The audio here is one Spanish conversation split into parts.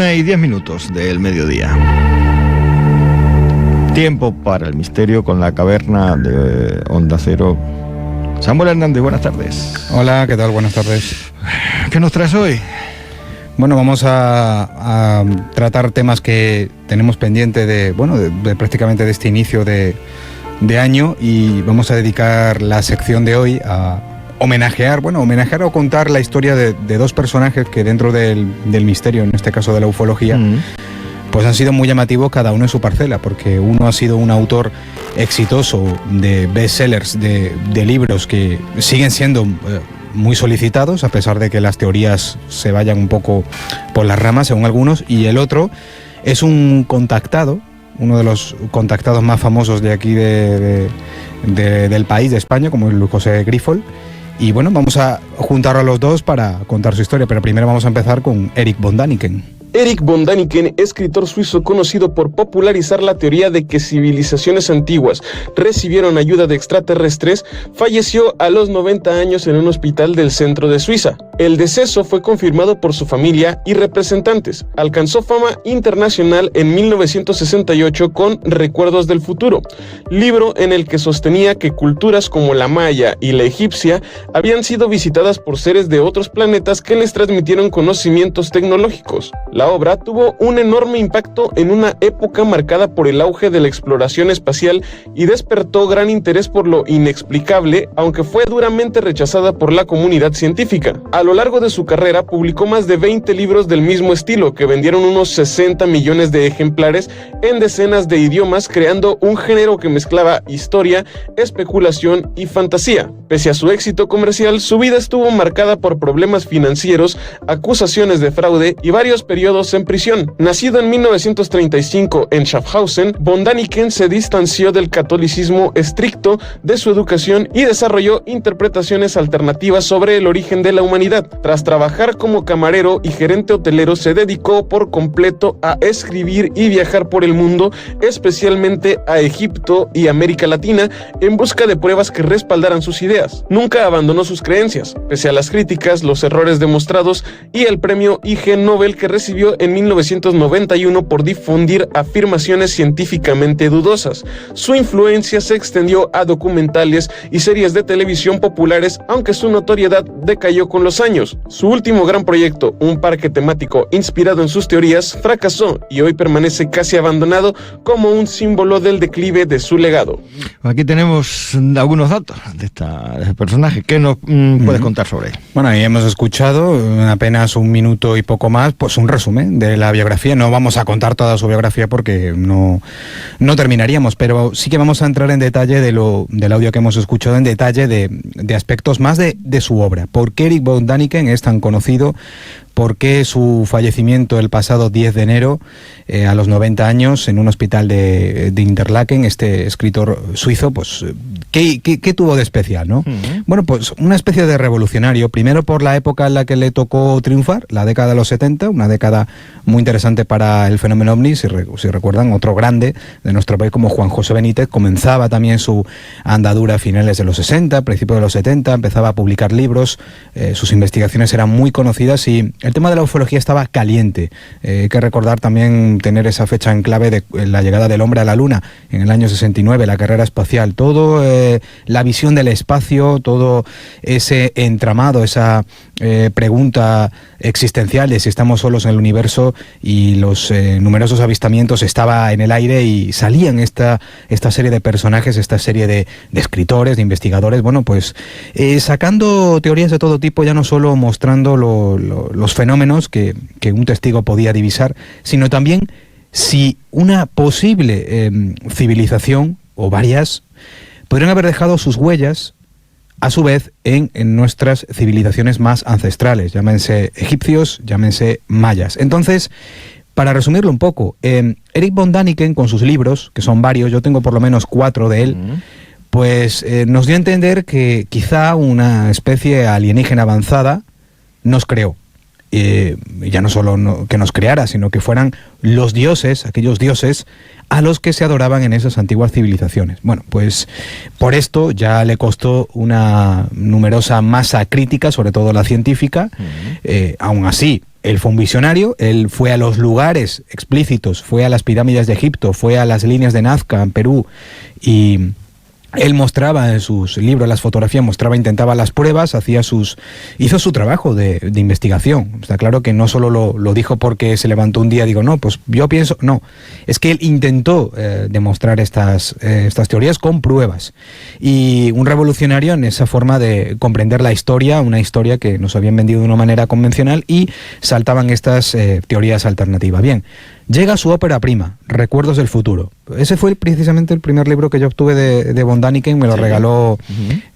1:10 del mediodía. Tiempo para el misterio con la caverna de Onda Cero. Samuel Hernández, buenas tardes. Hola, ¿qué tal? Buenas tardes. ¿Qué nos traes hoy? Bueno, vamos a tratar temas que tenemos pendiente de prácticamente de este inicio de año, y vamos a dedicar la sección de hoy a homenajear o contar la historia de dos personajes que dentro del misterio, en este caso de la ufología, pues han sido muy llamativos cada uno en su parcela, porque uno ha sido un autor exitoso de bestsellers, de libros que siguen siendo muy solicitados, a pesar de que las teorías se vayan un poco por las ramas según algunos, y el otro es un contactado, uno de los contactados más famosos de aquí del país, de España, como el José Grifol. Y bueno, vamos a juntar a los dos para contar su historia, pero primero vamos a empezar con Erich von Däniken. Erich von Däniken, escritor suizo conocido por popularizar la teoría de que civilizaciones antiguas recibieron ayuda de extraterrestres, falleció a los 90 años en un hospital del centro de Suiza. El deceso fue confirmado por su familia y representantes. Alcanzó fama internacional en 1968 con Recuerdos del Futuro, libro en el que sostenía que culturas como la maya y la egipcia habían sido visitadas por seres de otros planetas que les transmitieron conocimientos tecnológicos. La obra tuvo un enorme impacto en una época marcada por el auge de la exploración espacial y despertó gran interés por lo inexplicable, aunque fue duramente rechazada por la comunidad científica. A lo largo de su carrera publicó más de 20 libros del mismo estilo, que vendieron unos 60 millones de ejemplares en decenas de idiomas, creando un género que mezclaba historia, especulación y fantasía. Pese a su éxito comercial, su vida estuvo marcada por problemas financieros, acusaciones de fraude y varios periodos en prisión. Nacido en 1935 en Schaffhausen, von Däniken se distanció del catolicismo estricto de su educación y desarrolló interpretaciones alternativas sobre el origen de la humanidad. Tras trabajar como camarero y gerente hotelero, se dedicó por completo a escribir y viajar por el mundo, especialmente a Egipto y América Latina, en busca de pruebas que respaldaran sus ideas. Nunca abandonó sus creencias, pese a las críticas, los errores demostrados y el premio IG Nobel que recibió en 1991 por difundir afirmaciones científicamente dudosas. Su influencia se extendió a documentales y series de televisión populares, aunque su notoriedad decayó con los años. Su último gran proyecto, un parque temático inspirado en sus teorías, fracasó y hoy permanece casi abandonado como un símbolo del declive de su legado. Aquí tenemos algunos datos de este personaje. ¿Qué nos puedes contar sobre él? Bueno, ahí hemos escuchado en apenas un minuto y poco más, pues un resumen de la biografía. No vamos a contar toda su biografía porque no terminaríamos, pero sí que vamos a entrar en detalle del audio que hemos escuchado, en detalle de aspectos más de su obra. ¿Por qué Erich von Däniken es tan conocido? ¿Por qué su fallecimiento el pasado 10 de enero, a los 90 años, en un hospital de Interlaken, este escritor suizo, pues, ¿qué tuvo de especial, no? Bueno, pues una especie de revolucionario, primero por la época en la que le tocó triunfar, la década de los 70, una década muy interesante para el fenómeno ovni. Si recuerdan, otro grande de nuestro país como Juan José Benítez comenzaba también su andadura a finales de los 60, principios de los 70, empezaba a publicar libros, sus investigaciones eran muy conocidas y el tema de la ufología estaba caliente. Hay que recordar también tener esa fecha en clave de la llegada del hombre a la Luna en el año 69, la carrera espacial, todo la visión del espacio, todo ese entramado, esa pregunta existencial de si estamos solos en el universo, y los numerosos avistamientos estaba en el aire y salían esta serie de personajes, esta serie de escritores, de investigadores, bueno, pues sacando teorías de todo tipo, ya no solo mostrando los fenómenos que un testigo podía divisar, sino también si una posible civilización o varias podrían haber dejado sus huellas a su vez en nuestras civilizaciones más ancestrales, llámense egipcios, llámense mayas. Entonces, para resumirlo un poco, Erich von Däniken, con sus libros, que son varios, yo tengo por lo menos 4 de él, pues nos dio a entender que quizá una especie alienígena avanzada nos creó. Ya no solo que nos creara, sino que fueran los dioses, aquellos dioses a los que se adoraban en esas antiguas civilizaciones. Bueno, pues por esto ya le costó una numerosa masa crítica, sobre todo la científica. Aún así, él fue un visionario, él fue a los lugares explícitos, fue a las pirámides de Egipto, fue a las líneas de Nazca en Perú, y él mostraba en sus libros, las fotografías, intentaba las pruebas, hizo su trabajo de investigación. Está claro que no solo lo dijo porque se levantó un día y digo, no, pues yo pienso, no, es que él intentó demostrar estas teorías con pruebas. Y un revolucionario en esa forma de comprender la historia, una historia que nos habían vendido de una manera convencional, y saltaban estas teorías alternativas. Bien, llega su ópera prima, Recuerdos del futuro. Ese fue precisamente el primer libro que yo obtuve de von Däniken, me lo regaló.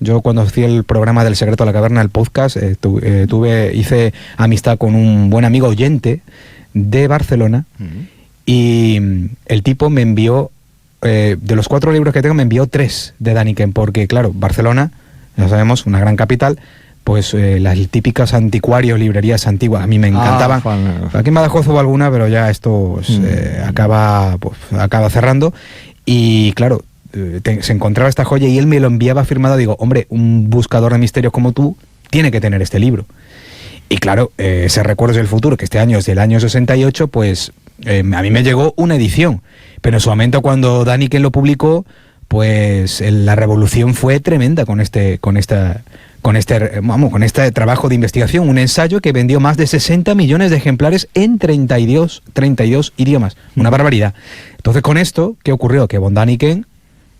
Yo cuando hacía el programa del Secreto de la Caverna, el podcast, hice amistad con un buen amigo oyente de Barcelona, y el tipo me envió, de los 4 libros que tengo, me envió 3 de Däniken, porque claro, Barcelona, ya sabemos, una gran capital, pues las típicas anticuarios, librerías antiguas, a mí me encantaban. Aquí en Badajoz hubo alguna, pero ya esto acaba cerrando. Y claro, se encontraba esta joya y él me lo enviaba firmado. Digo, hombre, un buscador de misterios como tú tiene que tener este libro. Y claro, ese Recuerdos del futuro, que este año es del año 68, pues a mí me llegó una edición. Pero en su momento, cuando Däniken lo publicó, pues la revolución fue tremenda con este trabajo de investigación, un ensayo que vendió más de 60 millones de ejemplares en 32 idiomas, una barbaridad. Entonces, con esto, ¿qué ocurrió? Que von Däniken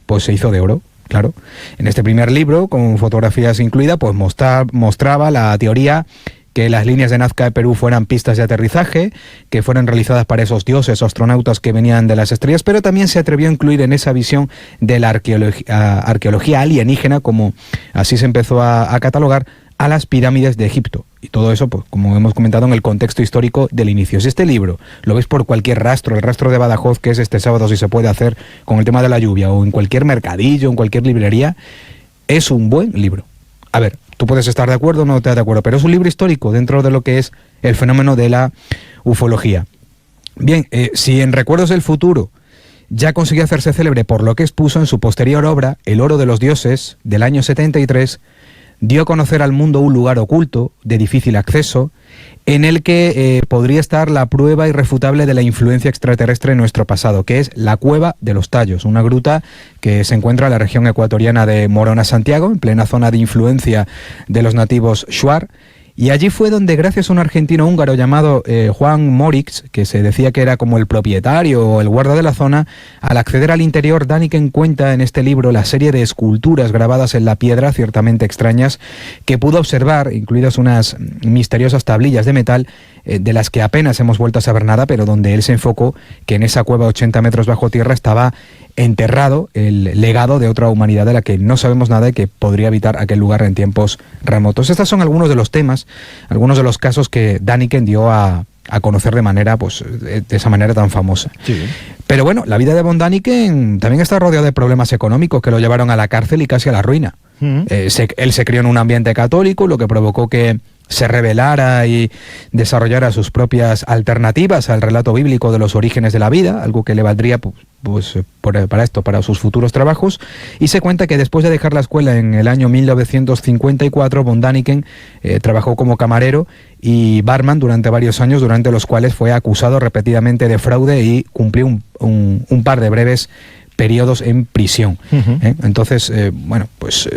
pues se hizo de oro, claro. En este primer libro, con fotografías incluidas, pues mostraba la teoría que las líneas de Nazca de Perú fueran pistas de aterrizaje, que fueran realizadas para esos dioses o astronautas que venían de las estrellas, pero también se atrevió a incluir en esa visión de la arqueología alienígena, como así se empezó a catalogar, a las pirámides de Egipto. Y todo eso, pues como hemos comentado, en el contexto histórico del inicio. Si este libro lo ves por cualquier rastro, el rastro de Badajoz, que es este sábado, si se puede hacer, con el tema de la lluvia, o en cualquier mercadillo, en cualquier librería, es un buen libro. A ver, tú puedes estar de acuerdo o no estar de acuerdo, pero es un libro histórico dentro de lo que es el fenómeno de la ufología. Bien, si en Recuerdos del futuro ya consiguió hacerse célebre por lo que expuso en su posterior obra, El oro de los dioses, del año 73, dio a conocer al mundo un lugar oculto, de difícil acceso, en el que podría estar la prueba irrefutable de la influencia extraterrestre en nuestro pasado, que es la Cueva de los Tallos, una gruta que se encuentra en la región ecuatoriana de Morona, Santiago, en plena zona de influencia de los nativos Shuar. Y allí fue donde, gracias a un argentino húngaro llamado Juan Morix, que se decía que era como el propietario o el guarda de la zona, al acceder al interior, Däniken cuenta en este libro la serie de esculturas grabadas en la piedra, ciertamente extrañas, que pudo observar, incluidas unas misteriosas tablillas de metal, de las que apenas hemos vuelto a saber nada, pero donde él se enfocó que en esa cueva 80 metros bajo tierra estaba enterrado el legado de otra humanidad de la que no sabemos nada y que podría habitar aquel lugar en tiempos remotos. Estos son algunos de los temas, algunos de los casos que Däniken dio a conocer de manera, pues, de esa manera tan famosa. Sí. Pero bueno, la vida de von Däniken también está rodeada de problemas económicos que lo llevaron a la cárcel y casi a la ruina. Él se crió en un ambiente católico, lo que provocó que se revelara y desarrollara sus propias alternativas al relato bíblico de los orígenes de la vida, algo que le valdría para sus futuros trabajos. Y se cuenta que después de dejar la escuela en el año 1954, von Däniken trabajó como camarero y barman durante varios años, durante los cuales fue acusado repetidamente de fraude y cumplió un par de breves periodos en prisión. Entonces,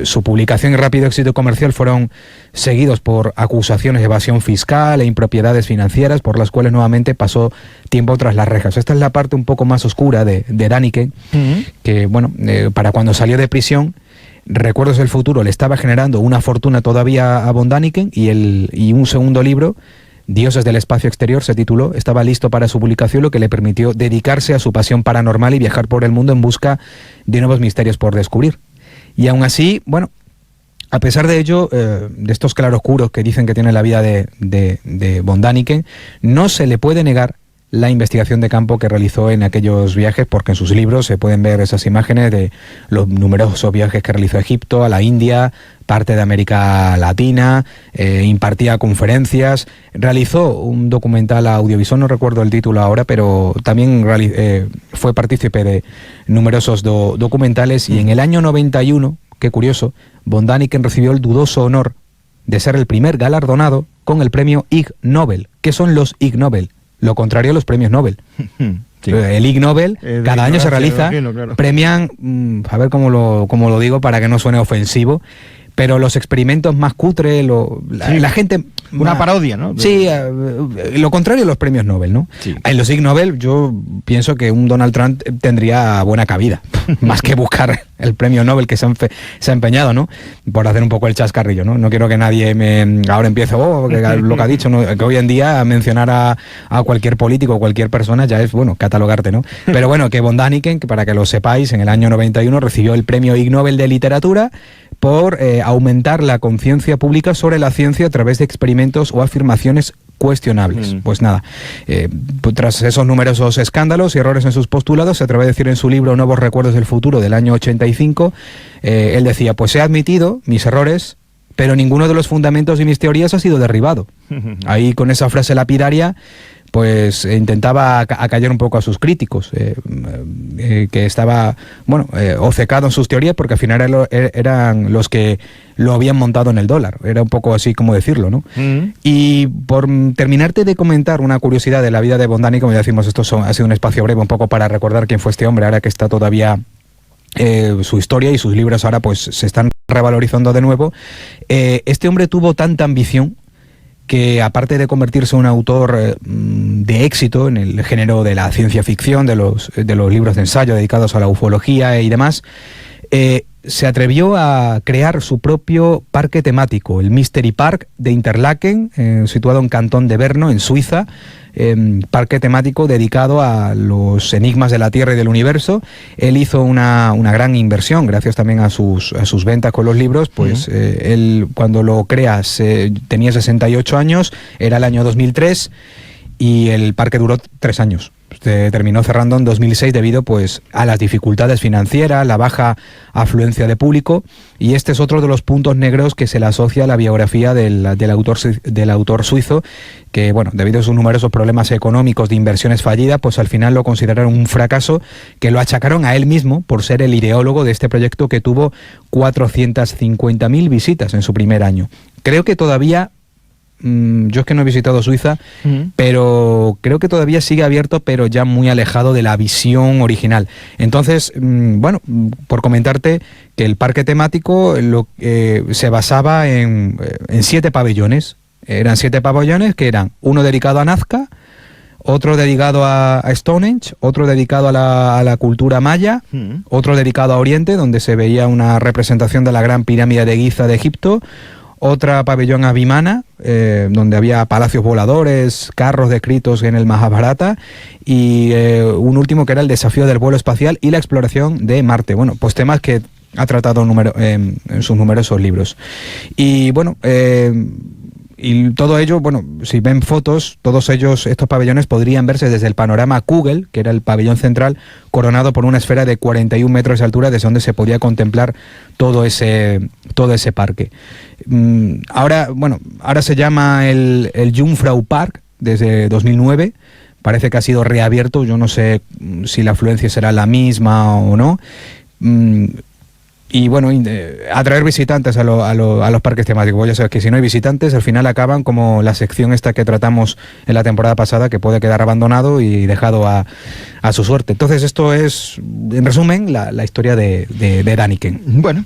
su publicación y rápido éxito comercial fueron seguidos por acusaciones de evasión fiscal e impropiedades financieras, por las cuales nuevamente pasó tiempo tras las rejas. Esta es la parte un poco más oscura de Däniken, que para cuando salió de prisión, Recuerdos del futuro le estaba generando una fortuna todavía a von Däniken, y un segundo libro, Dioses del espacio exterior, se tituló, estaba listo para su publicación, lo que le permitió dedicarse a su pasión paranormal y viajar por el mundo en busca de nuevos misterios por descubrir. Y aún así, a pesar de ello, de estos claroscuros que dicen que tiene la vida de von Däniken, no se le puede negar la investigación de campo que realizó en aquellos viajes, porque en sus libros se pueden ver esas imágenes de los numerosos viajes que realizó a Egipto, a la India, parte de América Latina, impartía conferencias, realizó un documental audiovisual, no recuerdo el título ahora, pero también fue partícipe de numerosos documentales, y en el año 91, qué curioso, von Däniken recibió el dudoso honor de ser el primer galardonado con el premio Ig Nobel. ¿Qué son los Ig Nobel? Lo contrario a los premios Nobel. Sí. El Ig Nobel cada año se realiza, claro. Premian, a ver cómo lo digo para que no suene ofensivo, pero los experimentos más cutres, la gente... Una parodia, ¿no? Sí, lo contrario a los premios Nobel, ¿no? Sí. En los Ig Nobel yo pienso que un Donald Trump tendría buena cabida, más que buscar el premio Nobel que se ha empeñado, ¿no? Por hacer un poco el chascarrillo, ¿no? No quiero que nadie ahora empiece, lo que ha dicho, ¿no? Que hoy en día mencionar a cualquier político o cualquier persona ya es, bueno, catalogarte, ¿no? Pero bueno, que von Däniken, que para que lo sepáis, en el año 91 recibió el premio Ig Nobel de Literatura por aumentar la conciencia pública sobre la ciencia a través de experimentos o afirmaciones cuestionables. Pues nada, tras esos numerosos escándalos y errores en sus postulados, se atreve a decir en su libro Nuevos Recuerdos del Futuro del año 85, él decía, pues he admitido mis errores, pero ninguno de los fundamentos de mis teorías ha sido derribado. Ahí con esa frase lapidaria pues intentaba acallar un poco a sus críticos, que estaba, obcecado en sus teorías, porque al final eran los que lo habían montado en el dólar. Era un poco así como decirlo, ¿no? Y por terminarte de comentar una curiosidad de la vida de von Däniken, como ya decimos, ha sido un espacio breve un poco para recordar quién fue este hombre, ahora que está todavía... su historia y sus libros ahora pues se están revalorizando de nuevo. Este hombre tuvo tanta ambición que, aparte de convertirse en un autor de éxito en el género de la ciencia ficción, de los libros de ensayo dedicados a la ufología y demás, se atrevió a crear su propio parque temático, el Mystery Park de Interlaken, situado en Cantón de Berno, en Suiza, parque temático dedicado a los enigmas de la Tierra y del universo. Él hizo una gran inversión, gracias también a sus ventas con los libros, pues él cuando lo crea tenía 68 años, era el año 2003, y el parque duró 3 años. Se terminó cerrando en 2006 debido pues a las dificultades financieras, la baja afluencia de público, y este es otro de los puntos negros que se le asocia a la biografía del autor suizo, que bueno, debido a sus numerosos problemas económicos de inversiones fallidas, pues al final lo consideraron un fracaso, que lo achacaron a él mismo por ser el ideólogo de este proyecto, que tuvo 450.000 visitas en su primer año. Creo que todavía... yo es que no he visitado Suiza, pero creo que todavía sigue abierto, pero ya muy alejado de la visión original. Entonces, por comentarte que el parque temático se basaba en 7 pabellones. Eran 7 pabellones que eran uno dedicado a Nazca, otro dedicado a Stonehenge, otro dedicado a la cultura maya, otro dedicado a Oriente, donde se veía una representación de la gran pirámide de Giza de Egipto, otra pabellón a Vimana, donde había palacios voladores, carros descritos en el Mahabharata, y un último que era el desafío del vuelo espacial y la exploración de Marte. Bueno, pues temas que ha tratado en sus numerosos libros. Y bueno, y todo ello, si ven fotos, todos estos pabellones podrían verse desde el panorama Kugel, que era el pabellón central, coronado por una esfera de 41 metros de altura, desde donde se podía contemplar todo ese parque. Ahora se llama el Jungfrau Park desde 2009. Parece que ha sido reabierto. Yo no sé si la afluencia será la misma o no. Y bueno, atraer visitantes a los parques temáticos. Ya sabes que si no hay visitantes, al final acaban como la sección esta que tratamos en la temporada pasada, que puede quedar abandonado y dejado a su suerte. Entonces esto es, en resumen, la historia de Däniken. Bueno,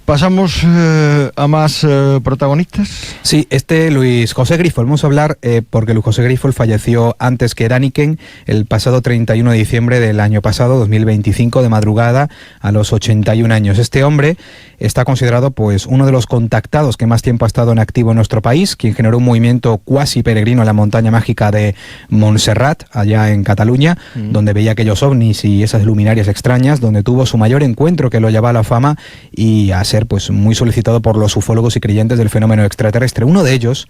pasamos a más protagonistas. Sí, Luis José Grifols. Vamos a hablar porque Luis José Grifols falleció antes que Däniken el pasado 31 de diciembre del año pasado, 2025, de madrugada, a los 81 años. Este hombre está considerado pues uno de los contactados que más tiempo ha estado en activo en nuestro país, quien generó un movimiento cuasi peregrino en la montaña mágica de Montserrat, allá en Cataluña, donde veía aquellos ovnis y esas luminarias extrañas, donde tuvo su mayor encuentro, que lo llevó a la fama y a ser pues muy solicitado por los ufólogos y creyentes del fenómeno extraterrestre. Uno de ellos,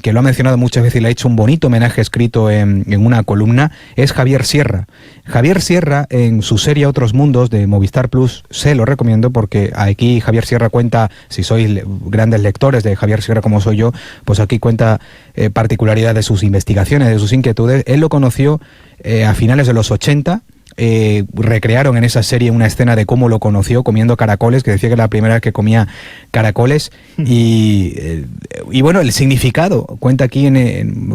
que lo ha mencionado muchas veces y le ha hecho un bonito homenaje escrito en una columna, es Javier Sierra. Javier Sierra, en su serie Otros Mundos de Movistar Plus, se lo recomiendo porque aquí Javier Sierra cuenta, si sois grandes lectores de Javier Sierra como soy yo, pues aquí cuenta particularidades de sus investigaciones, de sus inquietudes. Él lo conoció a finales de los 80, recrearon en esa serie una escena de cómo lo conoció comiendo caracoles, que decía que era la primera vez que comía caracoles. Y bueno, el significado, cuenta aquí,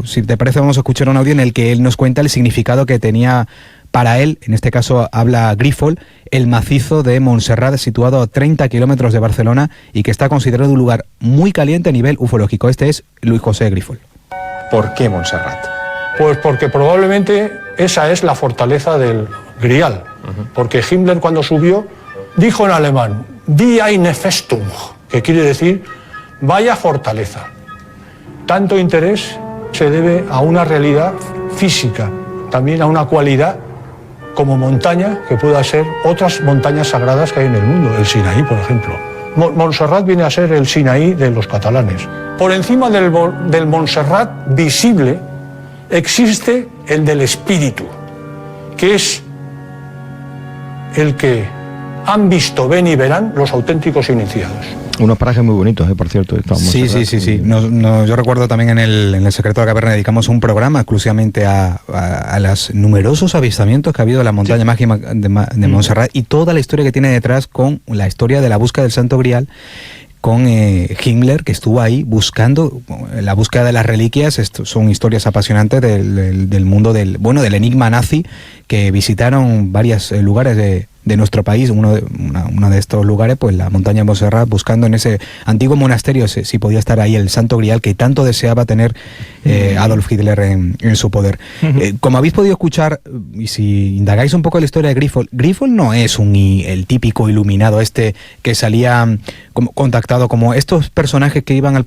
si te parece vamos a escuchar un audio en el que él nos cuenta el significado que tenía para él, en este caso habla Grífol, el macizo de Montserrat, situado a 30 kilómetros de Barcelona y que está considerado un lugar muy caliente a nivel ufológico. Este es Luis José Grífol. ¿Por qué Montserrat? Pues porque probablemente esa es la fortaleza del Grial. Porque Himmler, cuando subió, dijo en alemán, Die eine Festung, que quiere decir vaya fortaleza. Tanto interés se debe a una realidad física, también a una cualidad como montaña que pueda ser otras montañas sagradas que hay en el mundo, el Sinaí, por ejemplo. Montserrat viene a ser el Sinaí de los catalanes. Por encima del Montserrat visible existe el del espíritu, que es el que han visto, ven y verán los auténticos iniciados. Unos parajes muy bonitos, por cierto. Sí. Yo recuerdo también en el Secreto de la Caverna dedicamos un programa exclusivamente a los numerosos avistamientos que ha habido en la montaña mágica de Montserrat y toda la historia que tiene detrás con la historia de la búsqueda del Santo Grial, con Himmler, que estuvo ahí buscando la búsqueda de las reliquias. Son historias apasionantes del mundo del enigma nazi, que visitaron varios lugares de nuestro país. Uno de estos lugares, pues la montaña de Montserrat, buscando en ese antiguo monasterio si podía estar ahí el Santo Grial que tanto deseaba tener Adolf Hitler en su poder. Como habéis podido escuchar, y si indagáis un poco en la historia de Grífol no es el típico iluminado que salía contactado como estos personajes que iban a los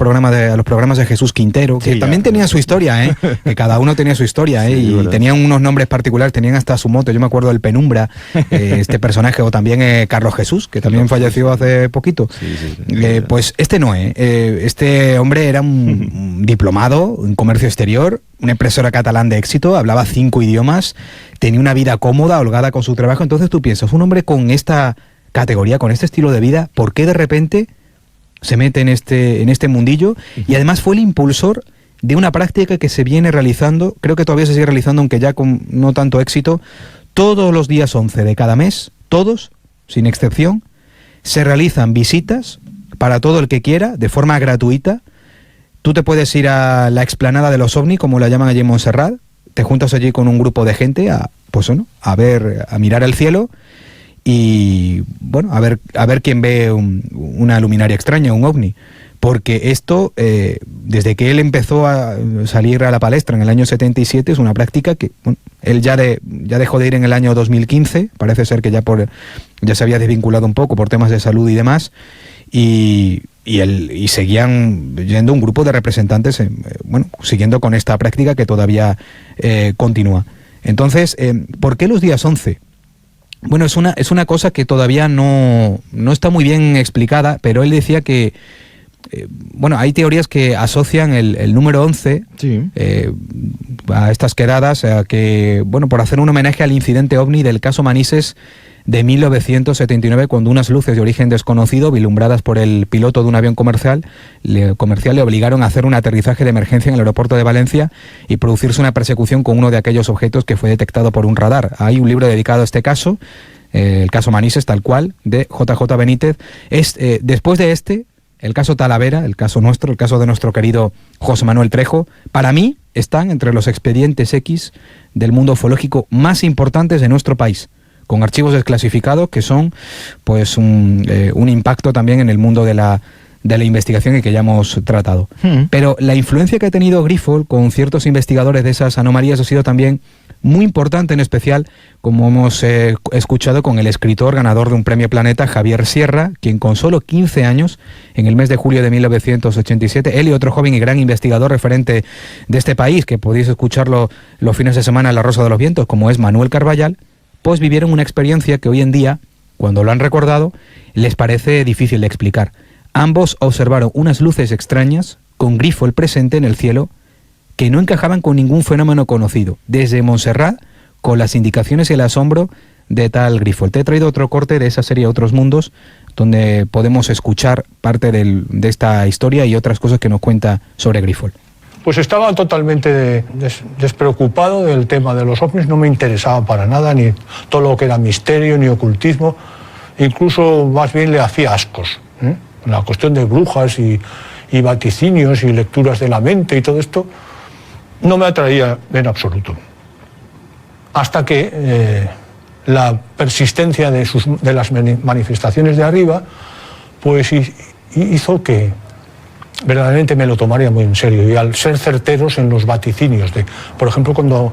programas de Jesús Quintero, que también tenían su historia, que cada uno tenía su historia, y tenían unos nombres particulares, tenían hasta su moto. Yo me acuerdo del Penumbra, este personaje, o también Carlos Jesús, que también falleció hace poquito. Pues este no, este hombre era un diplomado en comercio exterior, un empresario catalán de éxito, hablaba 5 idiomas, tenía una vida cómoda, holgada con su trabajo. Entonces tú piensas, un hombre con esta categoría, con este estilo de vida, ¿por qué de repente se mete en este mundillo? Y además fue el impulsor de una práctica que se viene realizando, creo que todavía se sigue realizando, aunque ya con no tanto éxito. Todos los días 11 de cada mes, todos, sin excepción, se realizan visitas para todo el que quiera, de forma gratuita. Tú te puedes ir a la explanada de los ovnis, como la llaman allí en Montserrat, te juntas allí con un grupo de gente a mirar el cielo, y bueno, a ver quién ve una luminaria extraña, un ovni. Porque esto, desde que él empezó a salir a la palestra en el año 77, es una práctica que él ya dejó de ir en el año 2015, parece ser que ya se había desvinculado un poco por temas de salud y demás, y seguían yendo un grupo de representantes, siguiendo con esta práctica que todavía continúa. Entonces, ¿por qué los días 11? Bueno, es una cosa que todavía no está muy bien explicada, pero él decía que hay teorías que asocian el número 11 a estas quedadas, por hacer un homenaje al incidente ovni del caso Manises de 1979, cuando unas luces de origen desconocido, vislumbradas por el piloto de un avión comercial, le obligaron a hacer un aterrizaje de emergencia en el aeropuerto de Valencia y producirse una persecución con uno de aquellos objetos que fue detectado por un radar. Hay un libro dedicado a este caso, el caso Manises, tal cual, de JJ Benítez. Después de el caso Talavera, el caso de nuestro querido José Manuel Trejo, para mí están entre los expedientes X del mundo ufológico más importantes de nuestro país, con archivos desclasificados que son pues un impacto también en el mundo de la investigación y que ya hemos tratado. Pero la influencia que ha tenido Grífol con ciertos investigadores de esas anomalías ha sido también muy importante, en especial, como hemos escuchado, con el escritor ganador de un premio Planeta, Javier Sierra, quien con solo 15 años, en el mes de julio de 1987, él y otro joven y gran investigador referente de este país, que podéis escucharlo los fines de semana en La Rosa de los Vientos, como es Manuel Carballal, pues vivieron una experiencia que hoy en día, cuando lo han recordado, les parece difícil de explicar. Ambos observaron unas luces extrañas, con Grífol presente en el cielo, que no encajaban con ningún fenómeno conocido, desde Montserrat, con las indicaciones y el asombro de tal Grífol. Te he traído otro corte de esa serie Otros Mundos, donde podemos escuchar parte de esta historia y otras cosas que nos cuenta sobre Grífol. pues estaba totalmente despreocupado del tema de los ovnis, no me interesaba para nada, ni todo lo que era misterio, ni ocultismo, incluso más bien le hacía ascos, ¿eh? La cuestión de brujas y vaticinios y lecturas de la mente y todo esto no me atraía en absoluto. Hasta que la persistencia de las manifestaciones de arriba pues hizo que verdaderamente me lo tomaría muy en serio, y al ser certeros en los vaticinios por ejemplo, cuando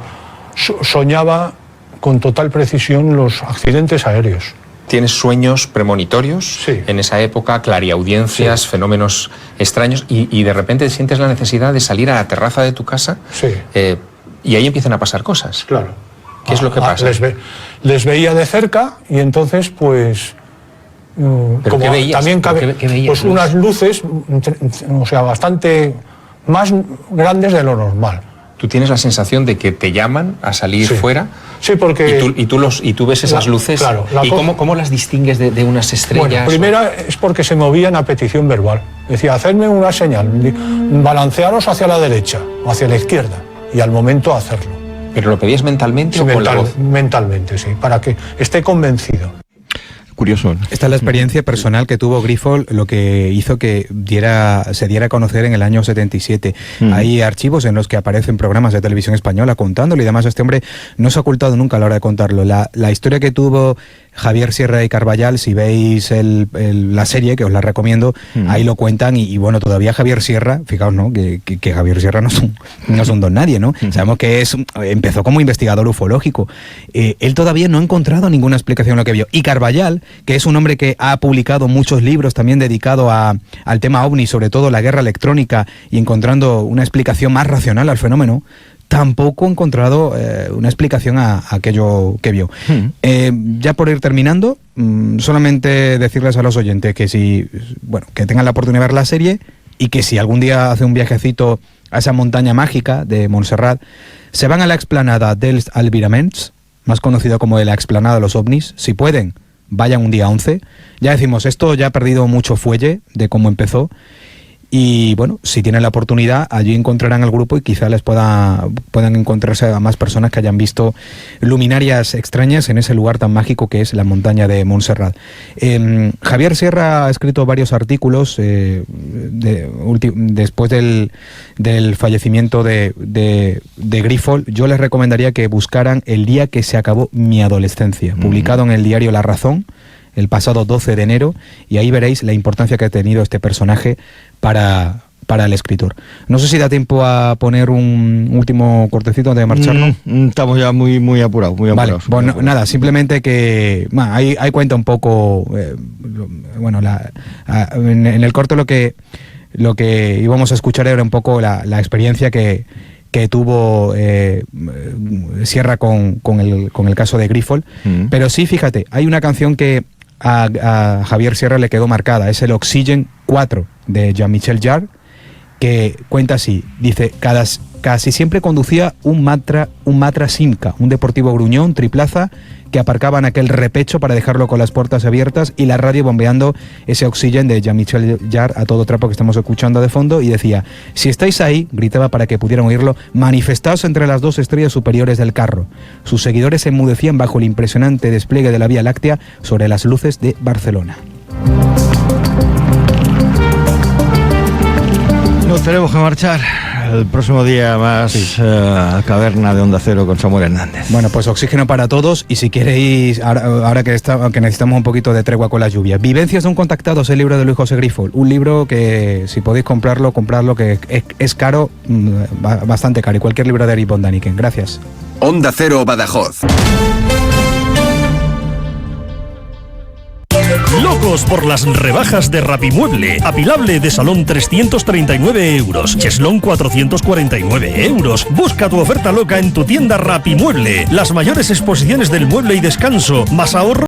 soñaba con total precisión los accidentes aéreos. ¿Tienes sueños premonitorios? Sí. En esa época, clariaudiencias, sí, fenómenos extraños, y de repente sientes la necesidad de salir a la terraza de tu casa, sí, y ahí empiezan a pasar cosas. Claro. ¿Qué es lo que pasa? Les veía de cerca y entonces pues... ¿Pero qué veías? También ¿Qué veías? Pues unas luces, o sea, bastante más grandes de lo normal. ¿Tú tienes la sensación de que te llaman a salir fuera? Sí, porque... ¿Y tú ves esas luces? Claro. ¿Y cómo las distingues de unas estrellas? Bueno, primera es porque se movían a petición verbal. Decía, hacedme una señal, balancearos hacia la derecha o hacia la izquierda, y al momento hacerlo. ¿Pero lo pedías mentalmente o con la voz? Mentalmente, sí, para que esté convencido. Curioso. Esta es la experiencia personal que tuvo Grifol, lo que hizo que se diera a conocer en el año 77. Hay archivos en los que aparecen programas de televisión española contándolo, y además este hombre no se ha ocultado nunca a la hora de contarlo. La historia que tuvo Javier Sierra y Carballal, si veis la serie, que os la recomiendo, ahí lo cuentan, y bueno, todavía Javier Sierra, fijaos, ¿no? Que Javier Sierra no es un don nadie, ¿no? Sabemos que empezó como investigador ufológico. Él todavía no ha encontrado ninguna explicación a lo que vio. Y Carballal, que es un hombre que ha publicado muchos libros también dedicado al tema ovni, sobre todo la guerra electrónica, y encontrando una explicación más racional al fenómeno, tampoco he encontrado una explicación a aquello que vio. Ya por ir terminando, solamente decirles a los oyentes que que tengan la oportunidad de ver la serie, y que si algún día hace un viajecito a esa montaña mágica de Montserrat, se van a la explanada dels Albiraments, más conocida como la explanada de los ovnis. Si pueden, vayan un día 11. Ya decimos, esto ya ha perdido mucho fuelle de cómo empezó. Y bueno, si tienen la oportunidad, allí encontrarán al grupo, y quizá les puedan encontrarse a más personas que hayan visto luminarias extrañas en ese lugar tan mágico que es la montaña de Montserrat. Javier Sierra ha escrito varios artículos después del fallecimiento de Grifol. Yo les recomendaría que buscaran El día que se acabó mi adolescencia, publicado en el diario La Razón el pasado 12 de enero, y ahí veréis la importancia que ha tenido este personaje para el escritor. No sé si da tiempo a poner un último cortecito antes de marcharnos. Estamos ya muy apurados. Vale, bueno, nada, simplemente que ahí cuenta un poco, en el corto lo que íbamos a escuchar era un poco la experiencia que tuvo Sierra con el caso de Grifol. Pero sí, fíjate, hay una canción que a Javier Sierra le quedó marcada, es el Oxygen 4 de Jean-Michel Jarre, que cuenta así, dice: casi siempre conducía un Matra Simca, un deportivo gruñón triplaza que aparcaba en aquel repecho para dejarlo con las puertas abiertas, y la radio bombeando ese Oxygen de Jean-Michel Jarre a todo trapo que estamos escuchando de fondo, y decía: si estáis ahí, gritaba para que pudieran oírlo, manifestaos entre las dos estrellas superiores del carro. Sus seguidores se enmudecían bajo el impresionante despliegue de la Vía Láctea sobre las luces de Barcelona. Nos tenemos que marchar. El próximo día más Caverna de Onda Cero con Samuel Hernández. Bueno, pues oxígeno para todos, y si queréis, ahora que necesitamos un poquito de tregua con la lluvia, Vivencias de un contactado, es el libro de Luis José Grifol, un libro que si podéis comprarlo, que es caro, bastante caro, y cualquier libro de Eric von Daniken. Gracias. Onda Cero Badajoz. Locos por las rebajas de Rapimueble. Apilable de salón 339 euros. Cheslón 449 euros. Busca tu oferta loca en tu tienda Rapimueble. Las mayores exposiciones del mueble y descanso, más ahorro